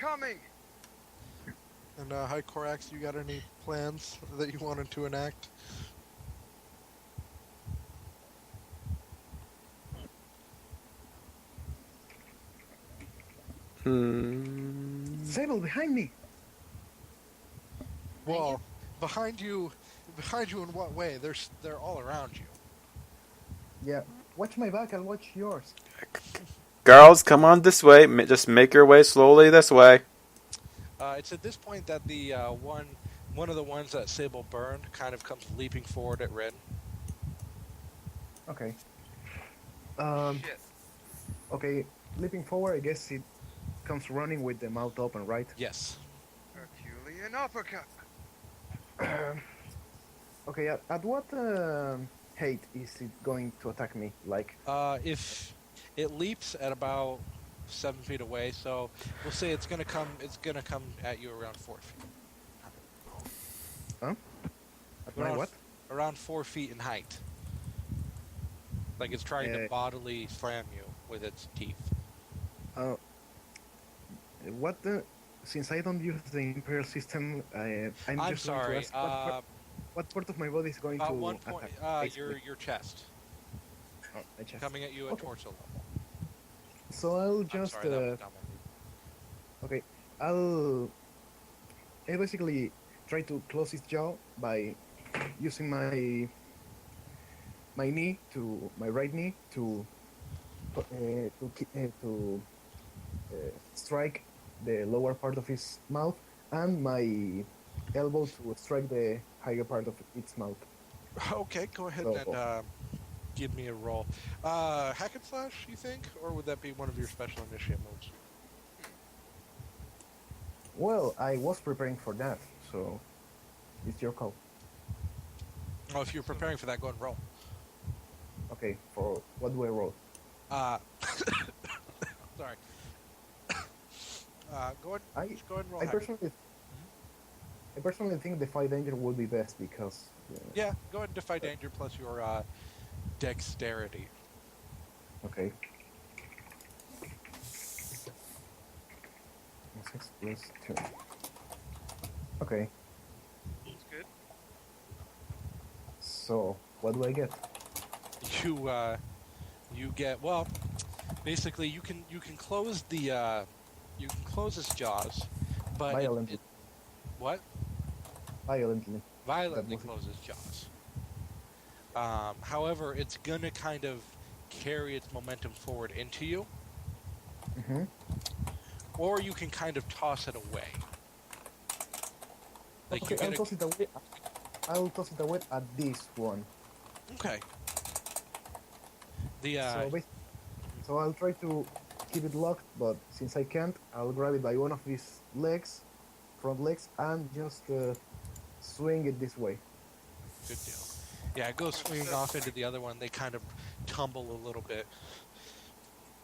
coming! And Hi Korax, you got any plans that you wanted to enact? Hmm. Sable, behind me! Behind you? Well, behind you, behind you in what way? They're all around you. Yeah, watch my back, I'll watch yours. Girls, come on this way. Just make your way slowly this way. It's at this point that the one of the ones that Sable burned kind of comes leaping forward at Rin. Okay. Shit. Okay, leaping forward, I guess it comes running with the mouth open, right? Yes. Herculean uppercut. Okay, at what height is it going to attack me? Like, If it leaps at about 7 feet away, so we'll say it's gonna come. It's gonna come at you around 4 feet. huh? At my Around, what? around 4 feet in height. Like it's trying to bodily slam you with its teeth. Uh, what the? Since I don't use the Imperial system, I'm I'm just going sorry. to ask what part of my body is going At to one point, attack? your chest Oh, my chest. coming at you at Okay. torso level. So I'll I'm just sorry, that was dumb of me. okay. I basically try to close his jaw by using my right knee to strike the lower part of his mouth, and my elbow to strike the higher part of its mouth. Okay, go ahead So, and give me a roll. Hack and slash, you think, or would that be one of your special initiative moves? well, I was preparing for that, so it's your call. Oh, if you're preparing for that, go and roll. Okay, for what do I roll? Uh, sorry. Go ahead. I Just go ahead and roll. I hack. personally think Defy Danger would be best because Yeah, go ahead and defy danger plus your dexterity. okay. 6 plus 2. Okay, That's good. so what do I get? You get, well, basically you can close the you can close his jaws, but Violently. What? Violently. Violently That was closes jaws. However, it's gonna kind of carry its momentum forward into you, Mm-hmm. or you can kind of toss it away. Like Okay, you get I'll toss it away at this one. okay. The So I'll try to keep it locked, but since I can't, I'll grab it by one of his legs, front legs, and just swing it this way. good deal. Yeah, it goes swinging off into the other one. They kind of tumble a little bit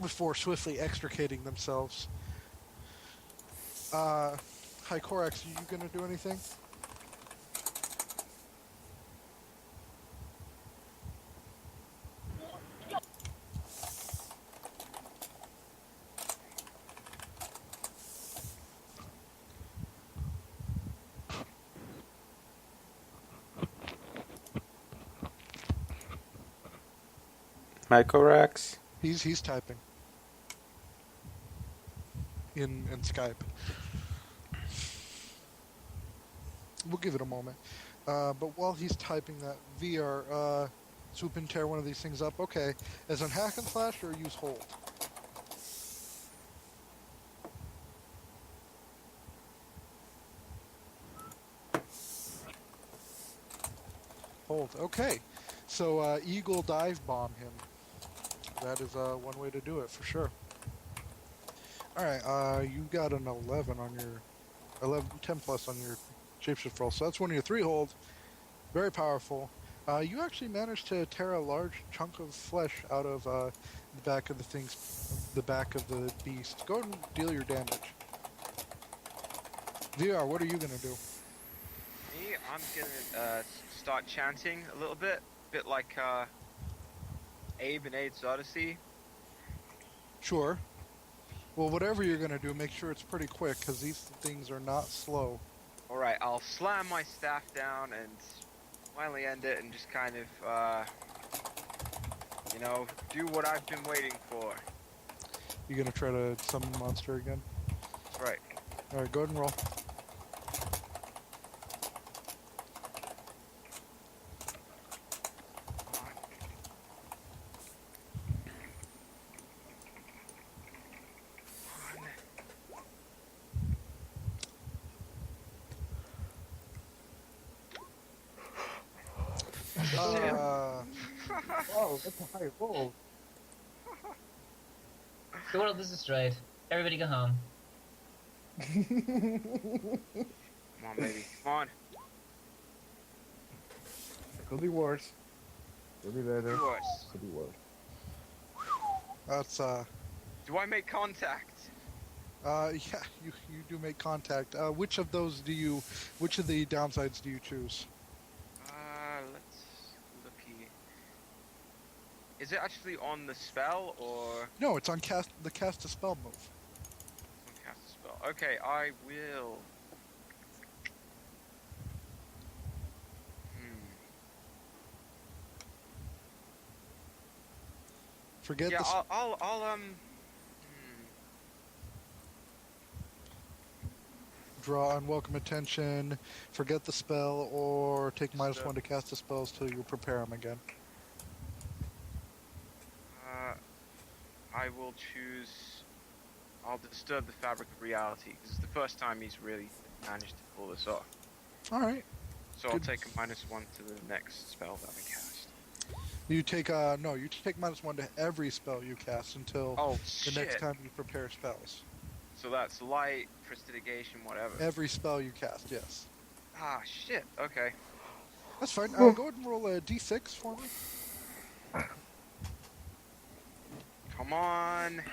before swiftly extricating themselves. Hi Korax, are you gonna do anything? Mycorax? He's typing in Skype. We'll give it a moment. But while he's typing that, VR, swoop and tear one of these things up. Okay, as on hack and slash or use hold? Hold. Okay, so Eagle dive bomb him. That is one way to do it for sure. All right, you got an 11 on your 10 plus on your shapeshift roll, so that's one of your 3 hold. Very powerful. You actually managed to tear a large chunk of flesh out of the back of the back of the beast. Go ahead and deal your damage. VR, what are you gonna do? Me, I'm gonna start chanting a little bit like Abe and Abe's Odyssey. Sure. Well, whatever you're gonna do, make sure it's pretty quick, because these things are not slow. Alright, I'll slam my staff down and finally end it and just kind of, do what I've been waiting for. You gonna try to summon the monster again? That's right. Alright, go ahead and roll. Oh, that's a high roll. The world is destroyed. Everybody go home. Come on, baby. Come on. Could be worse. Could be better. Do us. Could be worse. That's Do I make contact? yeah, you do make contact. Which of the downsides do you choose? Let's look here. Is it actually on the spell or No, it's on the cast a spell move. on cast a spell? Okay, I will. Forget Yeah, the I'll draw unwelcome attention, forget the spell, or take Disturb. -1 to cast the spells till you prepare them again. I will choose. I'll disturb the fabric of reality because it's the first time he's really managed to pull this off. All right. So I'll Good. take a -1 to the next spell that I cast. You take no, you take -1 to every spell you cast until Oh the shit! next time you prepare spells. So that's light, prestidigitation, whatever. Every spell you cast, yes. Ah shit. Okay. That's fine. Go ahead and roll a d6 for me. Come on.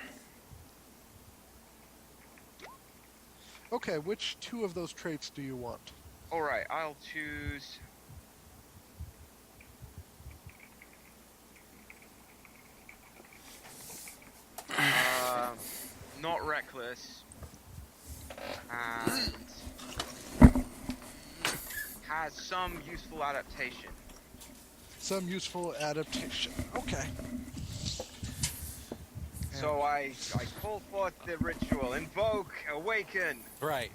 Okay, which two of those traits do you want? All right. I'll choose. Not reckless. And has some useful adaptation. Some useful adaptation. Okay. So I call forth the ritual. Invoke, awaken. Right.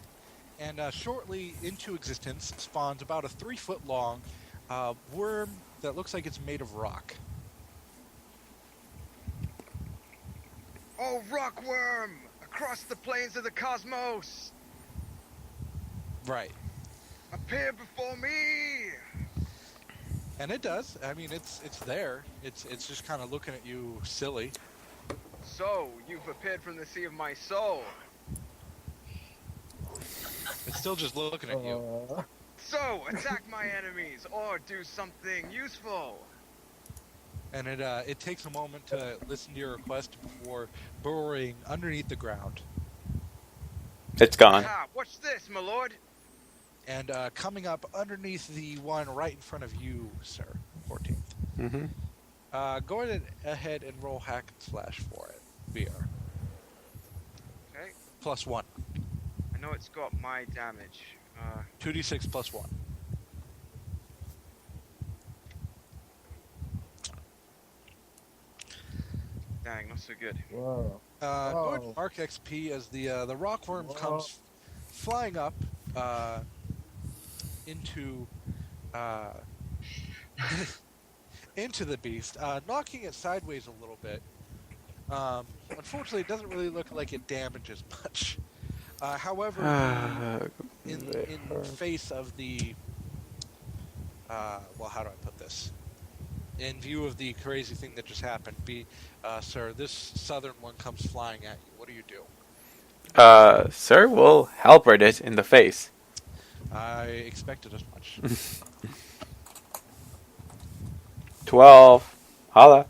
And shortly into existence spawns about a 3-foot long worm that looks like it's made of rock. Oh, rockworm! Across the plains of the cosmos! Right. Appear before me! And it does. I mean, it's there. It's just kind of looking at you silly. So, you've appeared from the sea of my soul. It's still just looking at you. So, attack my enemies, or do something useful. And it takes a moment to listen to your request before burrowing underneath the ground. It's gone. Ah, watch this, my lord. And coming up underneath the one right in front of you, sir, 14th. Mm-hmm. Go ahead and roll hack and slash for it. VR. Okay. +1. I know it's got my damage. 2d6 +1. Dang, not so good. Wow. Go ahead Oh. and mark XP as the rockworm Wow. comes flying up into into the beast, knocking it sideways a little bit. Unfortunately, it doesn't really look like it damages much. However, in face of the well, how do I put this? In view of the crazy thing that just happened, sir, this southern one comes flying at you. What do you do? Sir, we'll halberd it in the face. I expected as much. 12. Holla.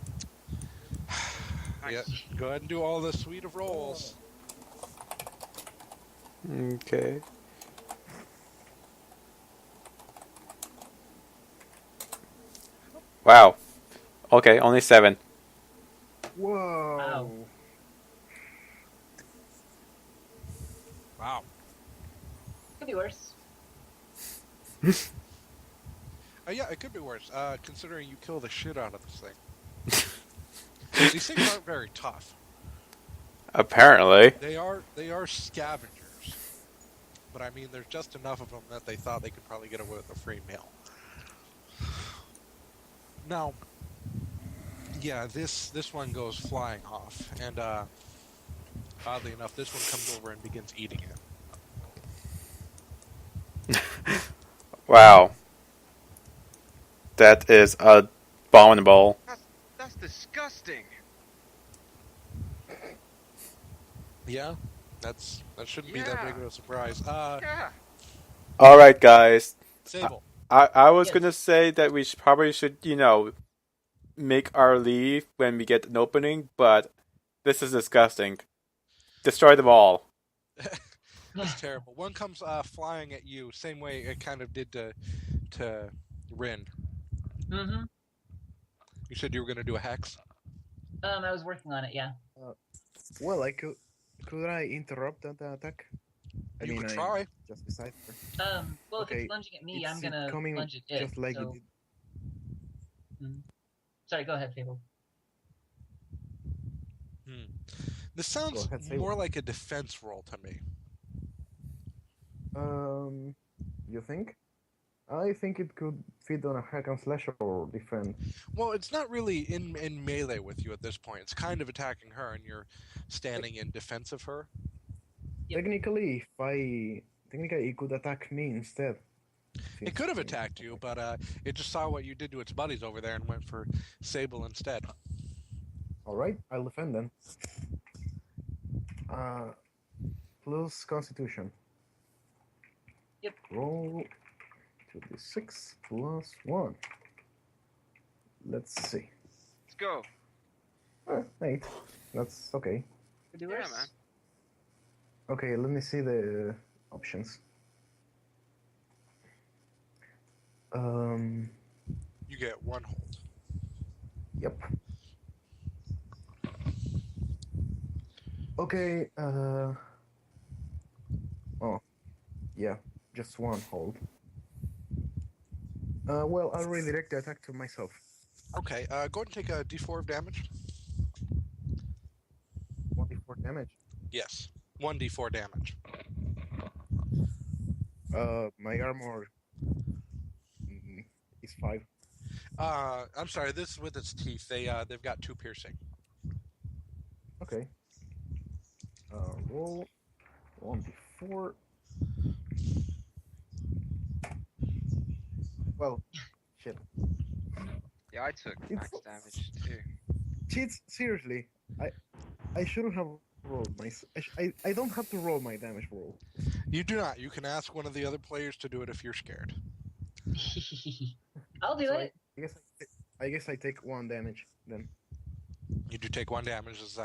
Nice. Yeah, go ahead and do all the suite of rolls. Okay. Wow. Okay, only 7. Whoa. Wow. Could be worse. Yeah, it could be worse, considering you kill the shit out of this thing. These things aren't very tough. Apparently. They are scavengers. But I mean, there's just enough of them that they thought they could probably get away with a free meal. Now, yeah, this one goes flying off, and oddly enough, this one comes over and begins eating it. Wow. That is abominable. That's disgusting. Yeah, that shouldn't be that big of a surprise. Yeah. Alright, guys. Sable. I was Yes. gonna say that we probably should, make our leave when we get an opening, but this is disgusting. Destroy them all. It's terrible. One comes flying at you, same way it kind of did to Rin. Mm-hmm. You said you were gonna do a hex. I was working on it, yeah. Well, could I interrupt that attack? You could try. Just beside her. Well, if Okay, it's lunging at me, It's I'm gonna coming lunge at it. just like so... it Sorry, go ahead, Fable. This sounds Go ahead, Sable. more like a defense roll to me. You think? I think it could fit on a hack and slash or defend. Well, it's not really in melee with you at this point. It's kind of attacking her, and you're standing in defense of her. Yep. Technically, it could attack me instead. It could have attacked you, but it just saw what you did to its buddies over there and went for Sable instead. All right, I'll defend then. Plus Constitution. Yep. Roll 2d6 plus 1. Let's see. Let's go. 8. That's okay. Could be Yeah, worse. man. Okay, let me see the options. You get one hold. Yep. Okay, oh, yeah, just one hold. Well, I'll redirect the attack to myself. Okay, go ahead and take a d4 of damage. 1d4 damage. Yes, 1d4 damage. My armor is 5. I'm sorry, this is with its teeth. They've got 2 piercing. Okay. Roll 1d4. Well, shit. Yeah, I took max damage too. Cheats, seriously. I shouldn't have rolled my. I don't have to roll my damage roll. You do not. You can ask one of the other players to do it if you're scared. I'll do So it. I guess I take 1 damage then. You do take 1 damage as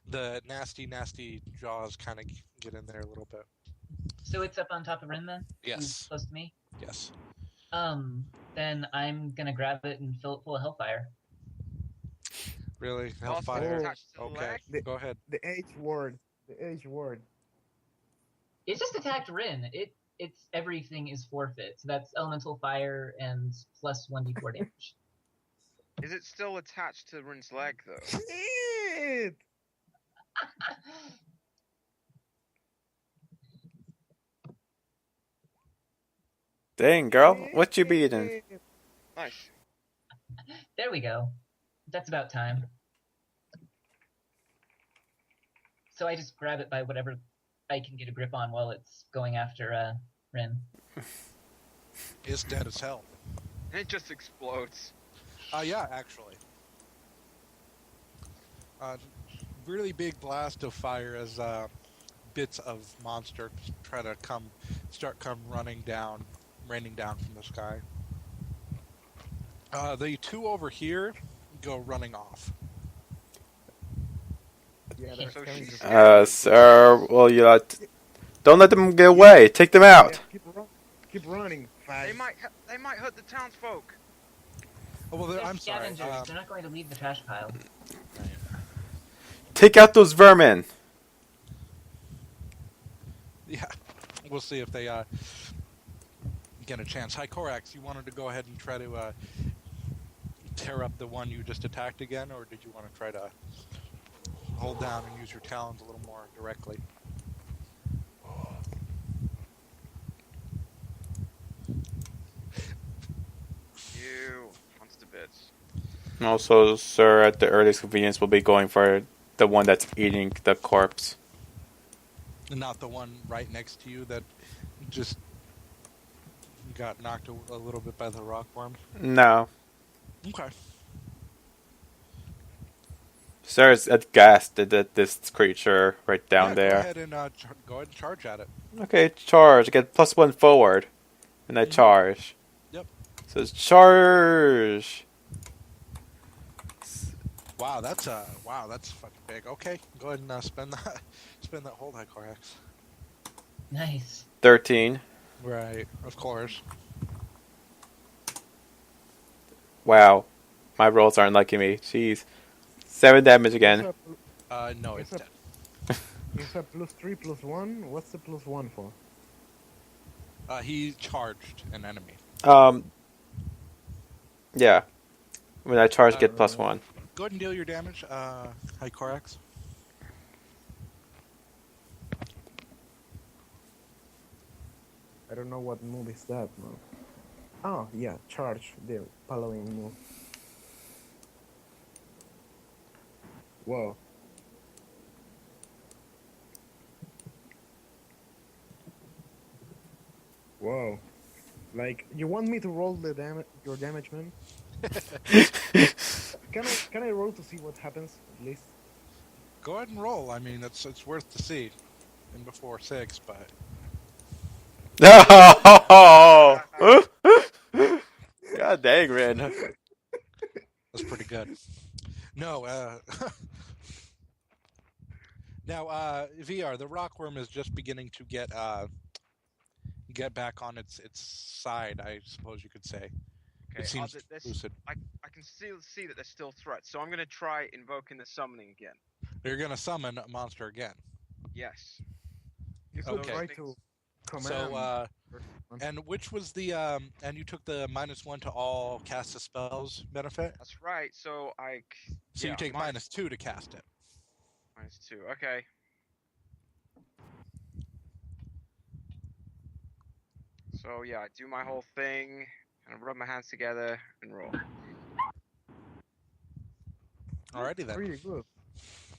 the nasty jaws kind of get in there a little bit. So it's up on top of Rin then? Yes. He's close to me? Yes. Then I'm gonna grab it and fill it full of Hellfire. Really? Also Hellfire? attached to the Okay, leg. go ahead. The H word. The H word. It just attacked Rin. It's everything is forfeit. So that's elemental fire and plus 1d4 damage. Is it still attached to Rin's leg though? Shit! Dang, girl, what you be eating? Nice. There we go. That's about time. So I just grab it by whatever I can get a grip on while it's going after Rin. It's dead as hell. It just explodes. Yeah, actually. Really big blast of fire as bits of monster try to start raining down from the sky. The 2 over here go running off. Yeah, they're So coming she's to- Sir, well, don't let them get away. Take them out. Yeah, keep running. Fast. They might hurt the townsfolk. Oh, well, They're I'm sorry. scavengers. They're not going to leave the trash pile. Take out those vermin. Yeah. We'll see if they get a chance. Hi, Korax, you wanted to go ahead and try to tear up the one you just attacked again, or did you want to try to hold down and use your talons a little more directly? You monster bits. Also, sir, at the earliest convenience, we'll be going for the one that's eating the corpse. Not the one right next to you that just got knocked a little bit by the rockworm? No. Okay. Sir is aghast at this creature right down Yeah, there. Go ahead and go ahead and charge at it. Okay, charge. Get +1 forward. And I charge. Yep. So it's charge. Wow, that's fucking big. Okay, go ahead and spend that hold, High Korax. Nice. 13. Right, of course. Wow. My rolls aren't liking me. Jeez. 7 damage again. No, it's dead. It's a +3 +1. What's the +1 for? He charged an enemy. Yeah. When I charge, get +1. Go ahead and deal your damage, High Korax. I don't know what move is that, man. Oh, yeah, charge, the paladin move. Whoa. Whoa. Like, you want me to roll your damage, man? Can I roll to see what happens, at least? Go ahead and roll. I mean, it's worth to see. In before 6, but Oh! God dang, Rin. that's pretty good. No, now, VR, the rockworm is just beginning to get back on its side, I suppose you could say. Okay, It seems lucid. I can still see that there's still threats, so I'm gonna try invoking the summoning again. You're gonna summon a monster again. Yes. You could Okay. try to command. So, and which was the and you took the -1 to all cast a spells benefit? That's right. So So you take -2 to cast it. -2. Okay. So yeah, I do my whole thing, and rub my hands together and roll. Alrighty then. Pretty good.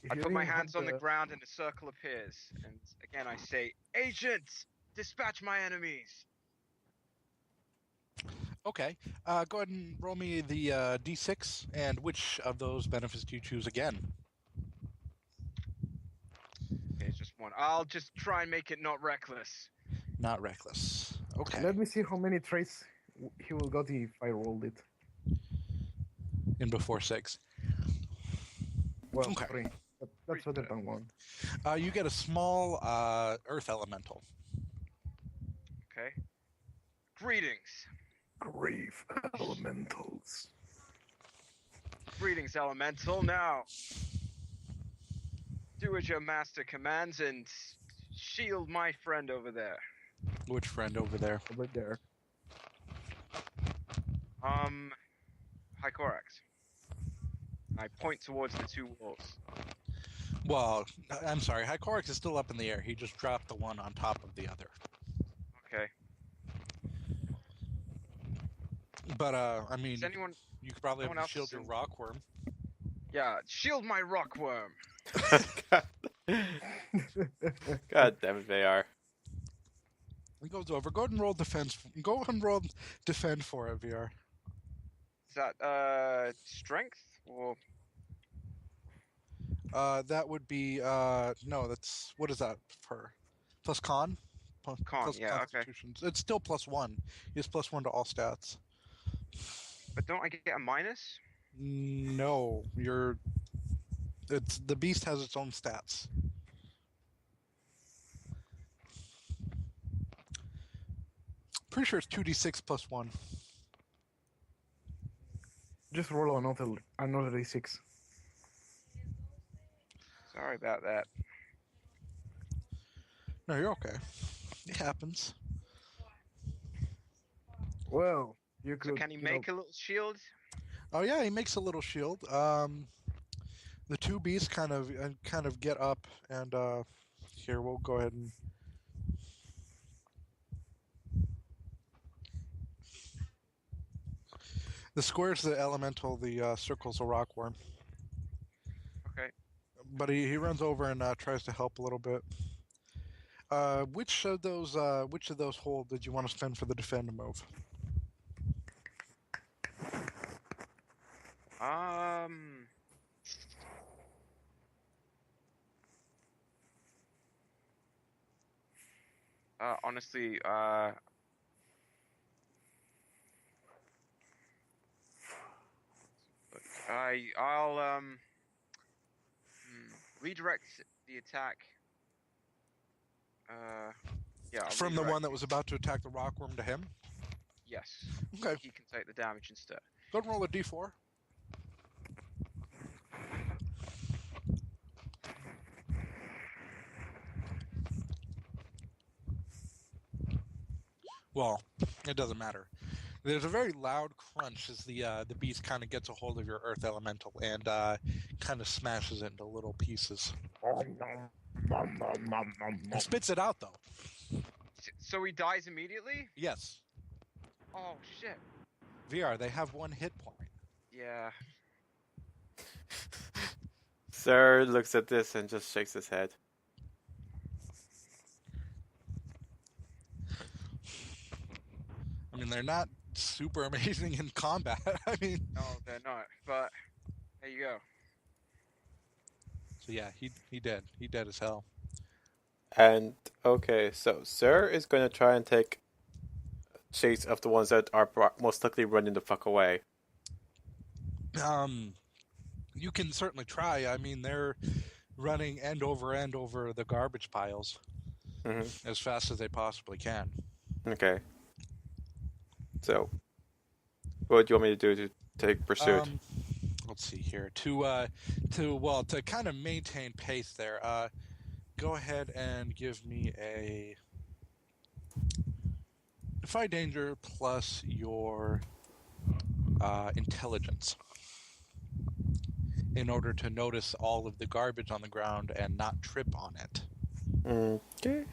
If I you put my didn't have hands on the ground and a circle appears, and again I say, "Agents, dispatch my enemies." Okay. Go ahead and roll me the d6, and which of those benefits do you choose again? Okay, it's just one. I'll just try and make it not reckless. Not reckless. Okay. Let me see how many traits he will got if I rolled it. In before 6. Well, Okay. 3. That's better than 1. You get a small earth elemental. Okay. Greetings. Grave elementals. Greetings, elemental. Now, do as your master commands and shield my friend over there. Which friend over there? Over there. High Korax. I point towards the 2 wolves. Well, I'm sorry. Hycorix is still up in the air. He just dropped the one on top of the other. Okay. But I mean, Does anyone? you could probably anyone have else to shield your in- rockworm. Yeah, shield my rockworm. God damn it, they are. He goes over. Go ahead and roll defense. Go ahead and roll defend for it, VR. Is that strength or? That would be no. That's what is that for? Plus con. Con, Plus yeah, okay. constitution. It's still +1. He has +1 to all stats. But don't I get a minus? No, it's the beast has its own stats. Pretty sure it's 2d6 +1. Just roll another d6. Sorry about that. No, you're okay. It happens. Well, you So could, can he you know, make a little shield? Oh yeah, he makes a little shield. The two beasts kind of get up, and here we'll go ahead and. The square's the elemental, the circle's a rockworm. Okay. But he runs over and tries to help a little bit. Which of those hold did you want to spend for the defend move? Um. Honestly, I'll redirect the attack. Yeah, I'll From the redirect one that it. was about to attack the rockworm to him? Yes. So Okay. he can take the damage instead. Go ahead and roll a d4. Well, it doesn't matter. There's a very loud crunch as the beast kind of gets a hold of your earth elemental and kind of smashes it into little pieces. And spits it out though. So he dies immediately? Yes. Oh shit. VR, they have 1 hit point. Yeah. Sir looks at this and just shakes his head. I mean, they're not super amazing in combat. I mean, No, they're not. But there you go. so yeah, he dead. He dead as hell. And okay, so Sir is going to try and take chase of the ones that are most likely running the fuck away. You can certainly try. I mean, they're running end over the garbage piles as fast as they possibly can. Okay. So, what do you want me to do to take pursuit? Let's see here. To kind of maintain pace there. Go ahead and give me a defy danger plus your intelligence in order to notice all of the garbage on the ground and not trip on it. Okay.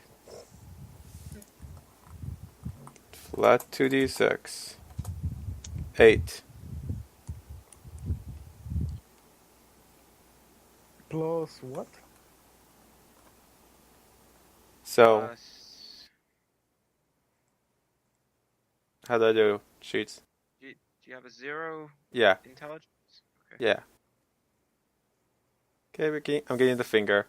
Flat 2d6. 8. plus what? So, Plus, how do I do? Sheets? do you have a 0 Yeah. intelligence? Okay. Yeah. Okay, Ricky, I'm getting the finger.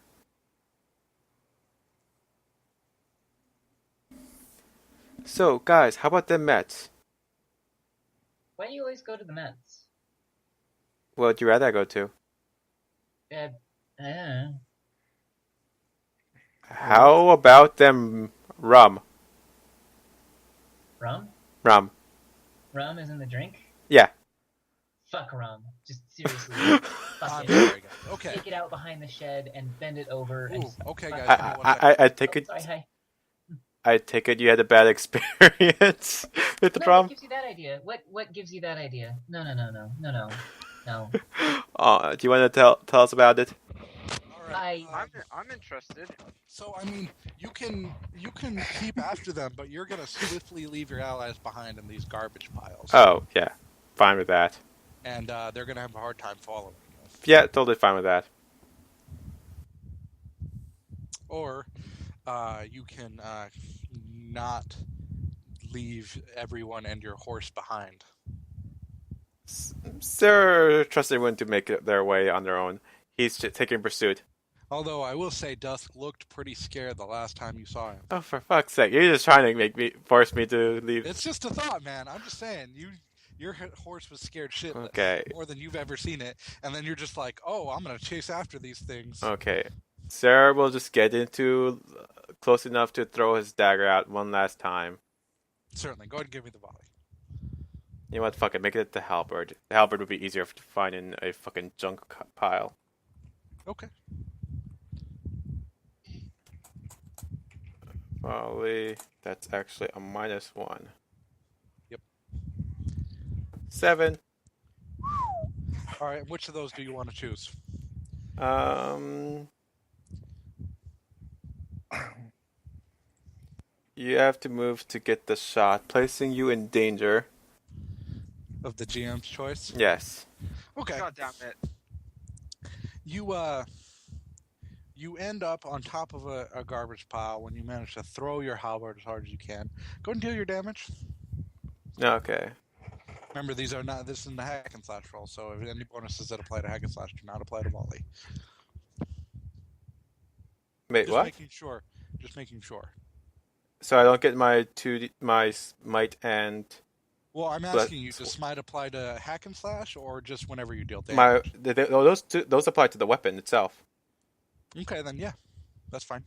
So, guys, how about the Mets? Why do you always go to the Mets? What would you rather I go to? Uh, How about them rum? rum? Rum. Rum is in the drink? Yeah. Fuck rum. Just seriously. Fuck it. There you go. Okay. Take it out behind the shed and bend it over. And Ooh, just okay, fuck guys. it. Give me 1 second. I take it. Sorry, hi. I take it you had a bad experience with the No, rum. what gives you that idea? What gives you that idea? No. Do you want to tell us about it? All right. I'm interested. So I mean, you can keep after them, but you're gonna swiftly leave your allies behind in these garbage piles, Oh, yeah. Fine with that. and they're gonna have a hard time following you. Yeah, totally fine with that. Or you can not leave everyone and your horse behind. Sir trusts everyone to make it their way on their own. He's taking pursuit. Although I will say, Dusk looked pretty scared the last time you saw him. Oh, for fuck's sake! You're just trying to force me to leave. It's just a thought, man. I'm just saying, your horse was scared shitless. Okay. More than you've ever seen it, and then you're just like, oh, I'm gonna chase after these things. Okay. Sir will just get into close enough to throw his dagger out one last time. Certainly. Go ahead and give me the volley. You know what? Fuck it. Make it the halberd. The halberd would be easier to find in a fucking junk pile. Okay. Folly. That's actually a -1. Yep. 7. All right, which of those do you want to choose? You have to move to get the shot, placing you in danger. Of the GM's choice? Yes. Okay. God damn it. You end up on top of a garbage pile when you manage to throw your halberd as hard as you can. Go and deal your damage. Okay. Remember, this isn't a hack and slash roll, so if any bonuses that apply to hack and slash do not apply to volley. Wait, Just what? making sure. Just making sure. So I don't get my my might and Well, I'm asking you, does smite apply to hack and slash or just whenever you deal my damage? those apply to the weapon itself. Okay, then yeah, that's fine.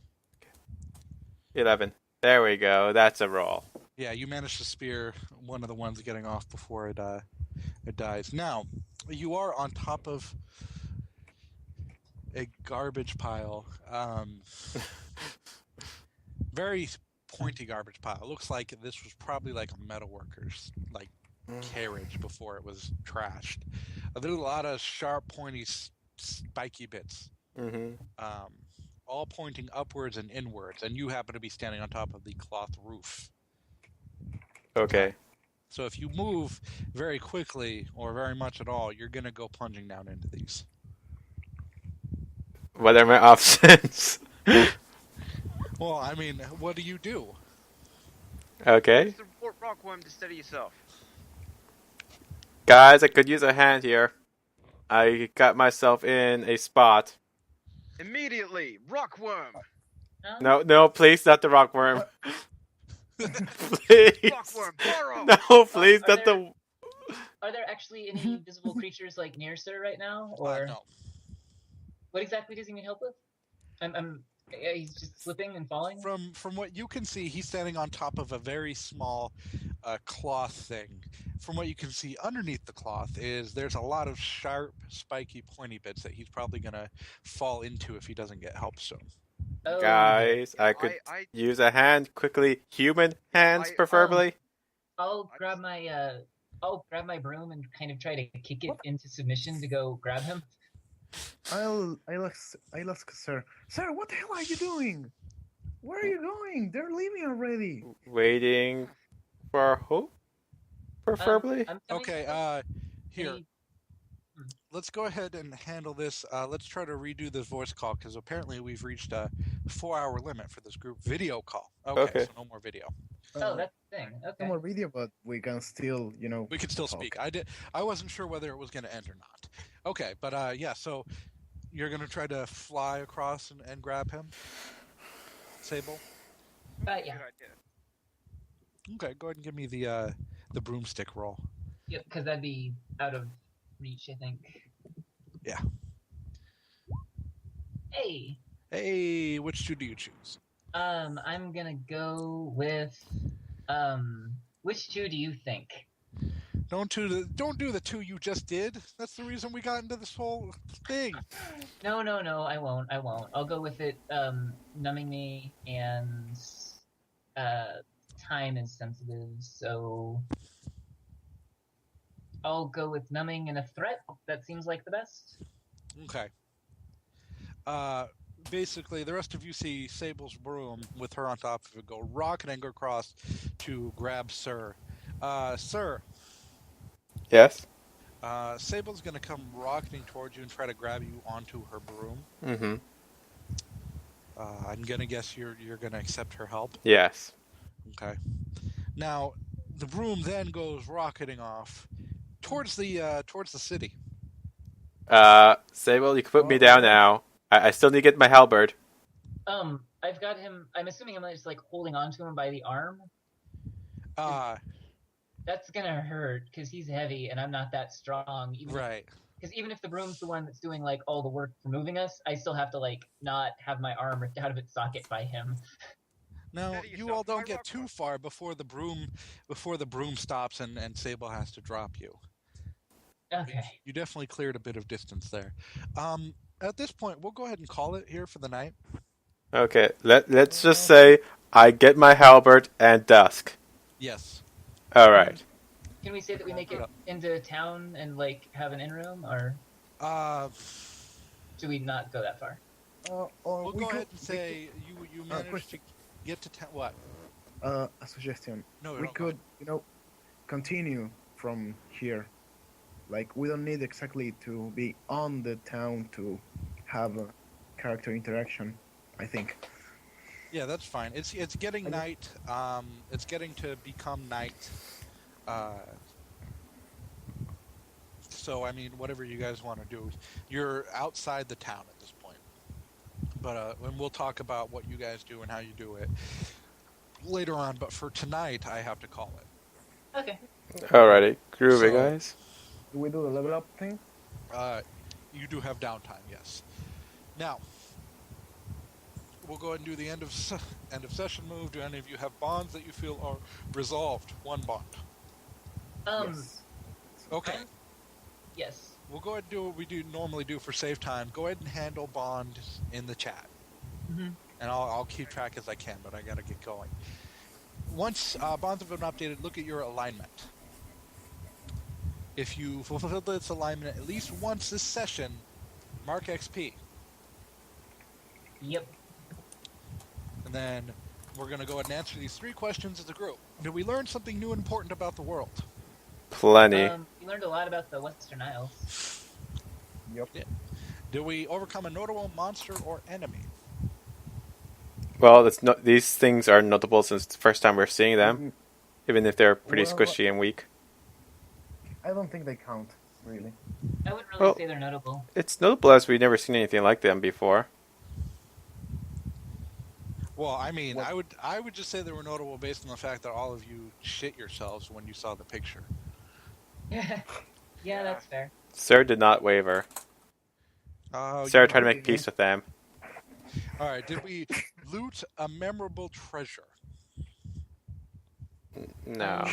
11. There we go. That's a roll. Yeah, you managed to spear one of the ones getting off before it dies. Now, you are on top of a garbage pile. Very pointy garbage pile. It looks like this was probably like a metalworker's like carriage before it was trashed. There's a lot of sharp, pointy, spiky bits. Mm-hmm. All pointing upwards and inwards, and you happen to be standing on top of the cloth roof. Okay. So if you move very quickly or very much at all, you're going to go plunging down into these. What are my options? Well, I mean, what do you do? Okay. Use the rockworm to steady yourself. Guys, I could use a hand here. I got myself in a spot. Immediately, rockworm. No, please, not the rockworm. Please. Rockworm, borrow. No, please, not the. Are there actually any visible creatures like near Sir right now, or No. what exactly does he need help with? He's just slipping and falling. From what you can see, he's standing on top of a very small cloth thing. From what you can see underneath the cloth there's a lot of sharp, spiky, pointy bits that he's probably gonna fall into if he doesn't get help soon. Oh, Guys, I could use a hand quickly. Human hands, preferably. I'll grab my broom and kind of try to kick it into submission to go grab him. I'll ask Sir. Sir, what the hell are you doing? Where are you going? They're leaving already. Waiting for who? Preferably. I'm coming. Okay, here. Hey. Let's go ahead and handle this. Let's try to redo this voice call because apparently we've reached a 4-hour limit for this group video call. Okay. So no more video. Oh, that's the thing. Okay. No more video, but we can still, We can still talk. speak. I wasn't sure whether it was going to end or not. Okay, but yeah. So you're going to try to fly across and grab him, Sable. Yeah. Good idea. Okay, go ahead and give me the broomstick roll. Yep, because that'd be out of reach, I think. Yeah. Hey, which two do you choose? I'm gonna go with which two do you think? Don't do the two you just did. That's the reason we got into this whole thing. No, I won't. I'll go with it. Numbing me and time is sensitive, so I'll go with numbing and a threat. That seems like the best. Okay. Basically, the rest of you see Sable's broom with her on top of it go rocketing across to grab Sir. Sir. Yes. Sable's gonna come rocketing towards you and try to grab you onto her broom. Mm-hmm. I'm gonna guess you're gonna accept her help. Yes. Okay. Now, the broom then goes rocketing off towards the city. Sable, you can put me down now. I still need to get my halberd. I've got him. I'm assuming I'm just like holding onto him by the arm. That's gonna hurt because he's heavy and I'm not that strong. Right. Because even if the broom's the one that's doing like all the work for moving us, I still have to like not have my arm ripped out of its socket by him. Now, you all don't get too far before the broom stops and Sable has to drop you. Okay. You definitely cleared a bit of distance there. At this point, we'll go ahead and call it here for the night. Okay, let's just say I get my halberd and dusk. Yes. All right. Can we say that we make it into town and like have an in room, or Uh, do we not go that far? Or we'll we go could, ahead and say you managed to question. get to town. What? A suggestion. No, We don't go could, continue from here. Like, we don't need exactly to be on the town to have a character interaction, I think. Yeah, that's fine. It's getting I guess- night. It's getting to become night. Uh, so I mean, whatever you guys want to do, you're outside the town at this point. But and we'll talk about what you guys do and how you do it later on. But for tonight, I have to call it. Okay. Alrighty. Groovy, So- guys. Do we do the level up thing? You do have downtime, yes. Now, we'll go ahead and do the end of session move. Do any of you have bonds that you feel are resolved? One bond. Yes. Okay. Yes. We'll go ahead and do what we normally do for save time. Go ahead and handle bond in the chat. Mm-hmm. And I'll keep track as I can, but I gotta get going. Once bonds have been updated, look at your alignment. If you fulfilled its alignment at least once this session, mark XP. Yep. And then we're going to go ahead and answer these 3 questions as a group. Did we learn something new and important about the world? Plenty. We learned a lot about the Western Isles. Yep. Did we overcome a notable monster or enemy? Well, these things are notable since the first time we're seeing them, even if they're pretty Well, squishy and weak. I don't think they count, really. I wouldn't really Well- say they're notable. It's notable as we've never seen anything like them before. Well, I mean, What- I would just say they were notable based on the fact that all of you shit yourselves when you saw the picture. Yeah, that's fair. Sarah did not waver. Sarah tried to make peace with them. All right, did we loot a memorable treasure? No.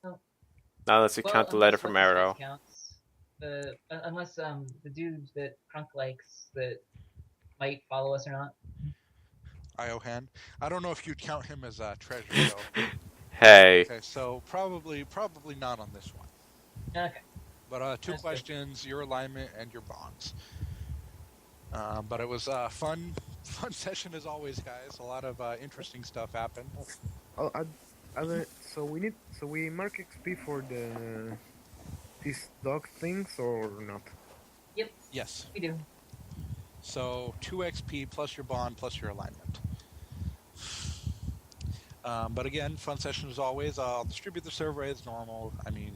Oh, Not unless you count the letter from Arrow. Counts. Unless the dude that Crunk likes that might follow us or not. Iohan. I don't know if you'd count him as a treasure, though. Hey. Okay, so probably not on this one. Okay. But 2 That's good. questions, your alignment and your bonds. But it was a fun session as always, guys. A lot of interesting stuff happened. Oh, so we mark XP for these dog things or not? Yes. We do. So 2 XP plus your bond plus your alignment. But again, fun session as always. I'll distribute the server as normal. I mean,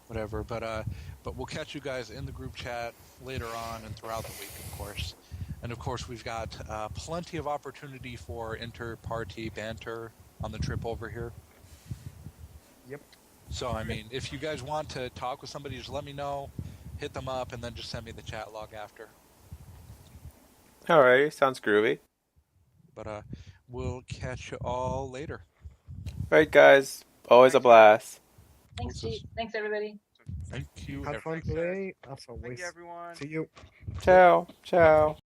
whatever. But we'll catch you guys in the group chat later on and throughout the week, of course. And of course, we've got plenty of opportunity for inter-party banter on the trip over here. Yep. So, I mean, if you guys want to talk with somebody, just let me know, hit them up, and then just send me the chat log after. Alrighty, sounds groovy. But we'll catch you all later. Right, guys. Always a blast. Thanks, Chief. Thanks, everybody. Thank you. Have fun Thanks, guys. today, as thank always. you, everyone. See you. Ciao. Ciao.